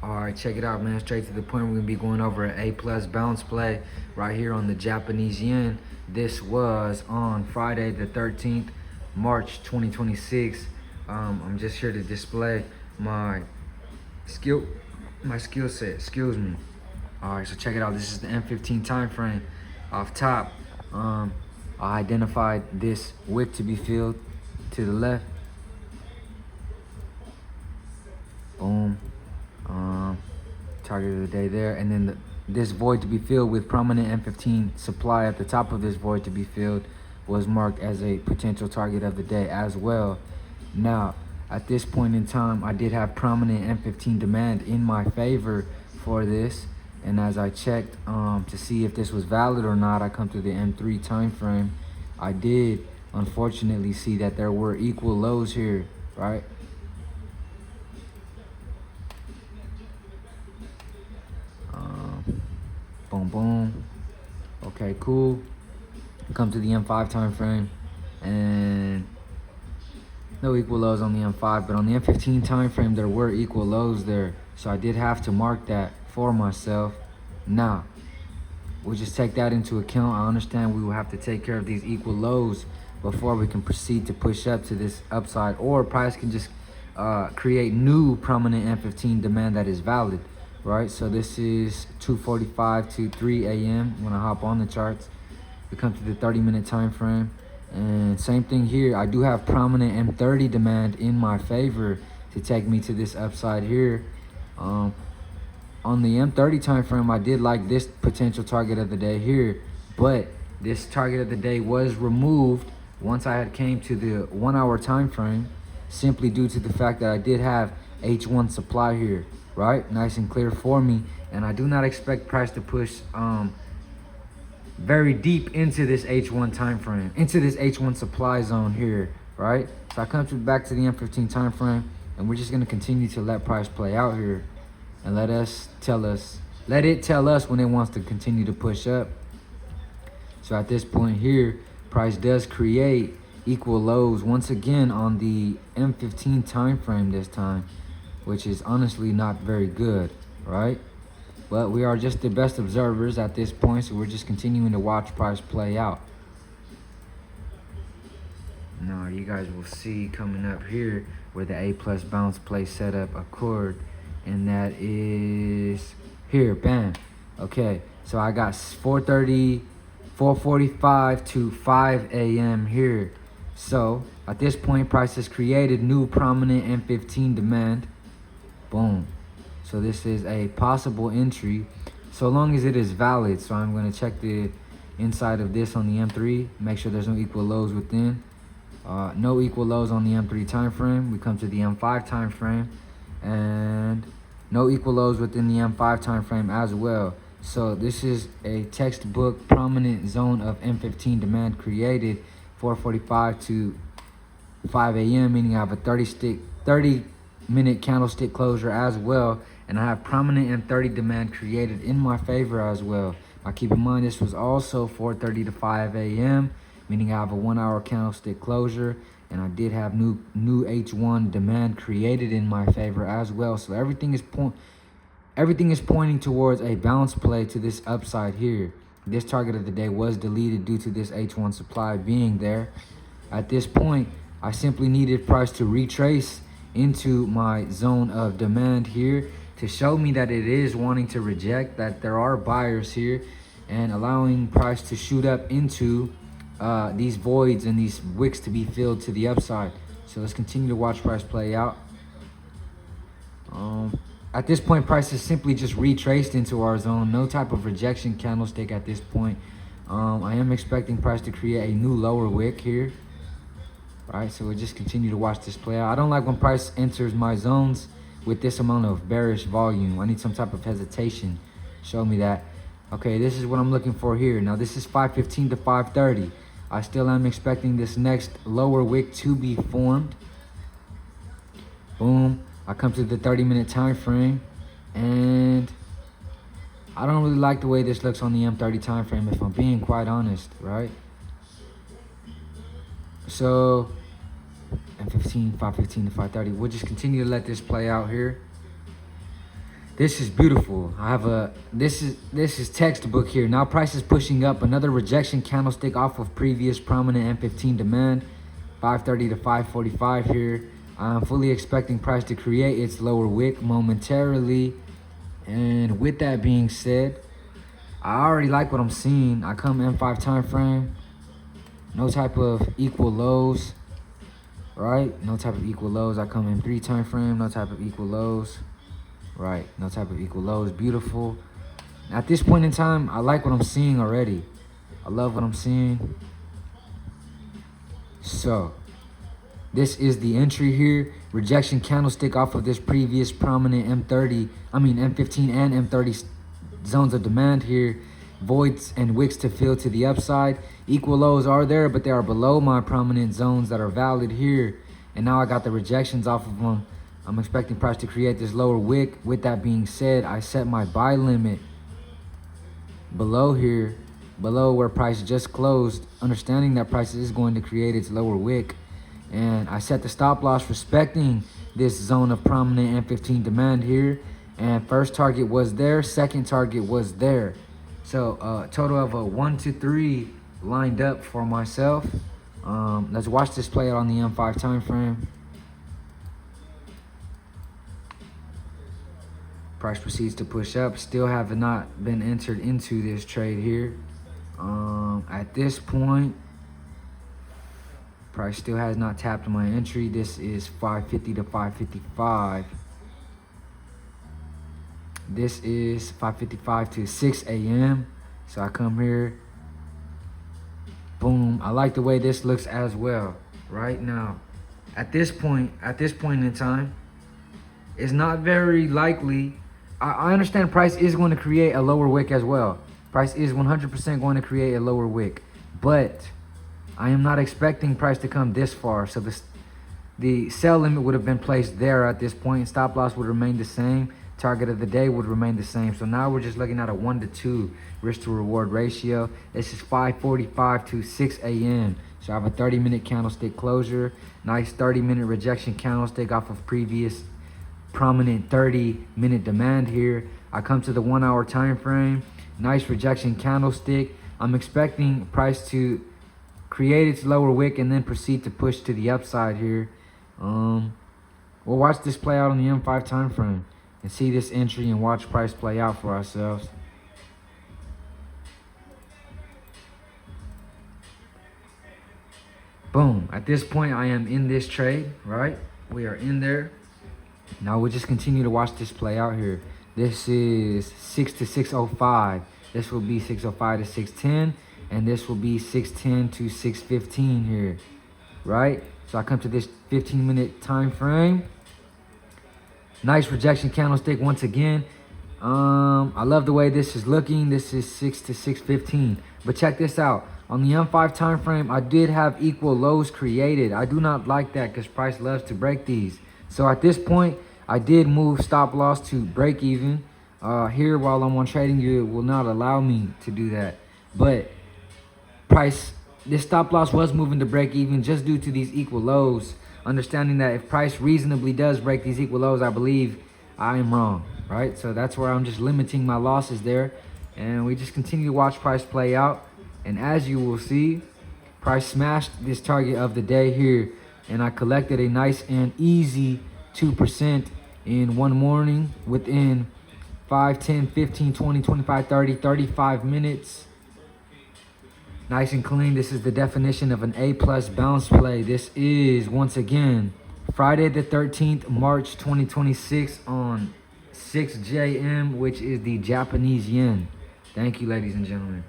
Alright, check it out, man. Straight to the point, we're gonna be going over an A+ bounce play right here on the Japanese yen. This was on Friday the 13th, March 2026. I'm just here to display my skill set, excuse me. Alright, so check it out. This is the M15 time frame. Off top, I identified this wick to be filled to the left. Boom. Target of the day there, and then this void to be filled with prominent M15 supply at the top of this void to be filled was marked as a potential target of the day as well. Now, at this point in time, I did have prominent M15 demand in my favor for this, and as I checked to see if this was valid or not, I come to the M3 time frame. I did unfortunately see that there were equal lows here, right? Boom, boom. Okay, cool. Come to the M5 time frame, and no equal lows on the M5, but on the M15 time frame, there were equal lows there. So I did have to mark that for myself. Now, we'll just take that into account. I understand we will have to take care of these equal lows before we can proceed to push up to this upside, or price can just create new prominent M15 demand that is valid. Right, so this is 2:45 to 3 a.m. when I hop on the charts. We come to the 30-minute time frame, and same thing here. I do have prominent M30 demand in my favor to take me to this upside here. On the M30 time frame, I did like this potential target of the day here, but this target of the day was removed once I had came to the 1 hour time frame, simply due to the fact that I did have H1 supply here. Right, nice and clear for me, and I do not expect price to push very deep into this H1 time frame, into this H1 supply zone here, right? So I come back to the M15 time frame, and we're just gonna continue to let price play out here, and let it tell us when it wants to continue to push up. So at this point here, price does create equal lows once again on the M15 time frame this time, which is honestly not very good, right? But we are just the best observers at this point, so we're just continuing to watch price play out. Now you guys will see coming up here where the A+ bounce play setup occurred, and that is here, bam. Okay, so I got 4:30, 4:45 to 5 a.m. here. So at this point, price has created new prominent M15 demand. Boom. So this is a possible entry so long as it is valid. So I'm going to check the inside of this on the M3, make sure there's no equal lows within. No equal lows on the M3 time frame. We come to the M5 time frame, and no equal lows within the M5 time frame as well. So this is a textbook prominent zone of M15 demand created 4:45 to 5 a.m., meaning I have a 30-minute candlestick closure as well, and I have prominent M30 demand created in my favor as well. Now keep in mind, this was also 4:30 to 5 a.m., meaning I have a 1 hour candlestick closure, and I did have new H1 demand created in my favor as well. So everything is pointing towards a bounce play to this upside here. This target of the day was deleted due to this H1 supply being there. At this point, I simply needed price to retrace into my zone of demand here to show me that it is wanting to reject, that there are buyers here, and allowing price to shoot up into these voids and these wicks to be filled to the upside. So let's continue to watch price play out. At this point, price is simply just retraced into our zone. No type of rejection candlestick at this point. I am expecting price to create a new lower wick here. All right, so we'll just continue to watch this play out. I don't like when price enters my zones with this amount of bearish volume. I need some type of hesitation. Show me that. Okay, this is what I'm looking for here. Now this is 5:15 to 5:30. I still am expecting this next lower wick to be formed. Boom. I come to the 30-minute time frame, and I don't really like the way this looks on the M30 time frame, if I'm being quite honest, right? So M15, 5:15 to 5:30. We'll just continue to let this play out here. This is beautiful. I have a this is textbook here. Now price is pushing up. Another rejection candlestick off of previous prominent M15 demand. 530 to 545 here. I'm fully expecting price to create its lower wick momentarily. And with that being said, I already like what I'm seeing. I come M5 time frame. No type of equal lows. Right? No type of equal lows. I come M3 time frame. No type of equal lows. Right, no type of equal lows. Beautiful. At this point in time, I like what I'm seeing already. I love what I'm seeing. So, this is the entry here. Rejection candlestick off of this previous prominent M15 and M30 zones of demand here. Voids and wicks to fill to the upside. Equal lows are there, but they are below my prominent zones that are valid here. And now I got the rejections off of them. I'm expecting price to create this lower wick. With that being said, I set my buy limit below here, below where price just closed, understanding that price is going to create its lower wick. And I set the stop loss respecting this zone of prominent M15 demand here. And first target was there, second target was there. So a total of a 1 to 3 lined up for myself. Let's watch this play out on the M5 time frame. Price proceeds to push up. Still have not been entered into this trade here. At this point, price still has not tapped my entry. This is 550 to 555. This is 5:55 to 6 a.m. So I come here. Boom. I like the way this looks as well. Right now, at this point in time, it's not very likely. I understand price is going to create a lower wick as well. Price is 100% going to create a lower wick. But I am not expecting price to come this far. So the sell limit would have been placed there at this point. Stop loss would remain the same. Target of the day would remain the same. So now we're just looking at a 1 to 2 risk to reward ratio. This is 5:45 to 6 a.m. So I have a 30-minute candlestick closure. Nice 30-minute rejection candlestick off of previous prominent 30-minute demand here. I come to the 1 hour time frame. Nice rejection candlestick. I'm expecting price to create its lower wick and then proceed to push to the upside here. We'll watch this play out on the M5 time frame and see this entry and watch price play out for ourselves. Boom. At this point, I am in this trade, right? We are in there. Now we'll just continue to watch this play out here. This is 6 to 605. This will be 605 to 610. And this will be 610 to 615 here, right? So I come to this 15-minute time frame. Nice rejection candlestick once again. I love the way this is looking. This is 6 to 615. But check this out. On the M5 time frame, I did have equal lows created. I do not like that because price loves to break these. So at this point, I did move stop loss to break even. Here, while I'm on TradingView, it will not allow me to do that. But price, this stop loss was moving to break even just due to these equal lows. Understanding that if price reasonably does break these equal lows, I believe I am wrong, right? So that's where I'm just limiting my losses there. And we just continue to watch price play out. And as you will see, price smashed this target of the day here. And I collected a nice and easy 2% in one morning within 5, 10, 15, 20, 25, 30, 35 minutes. Nice and clean. This is the definition of an A+ bounce play. This is, once again, Friday the 13th, March 2026 on 6 JM, which is the Japanese yen. Thank you, ladies and gentlemen.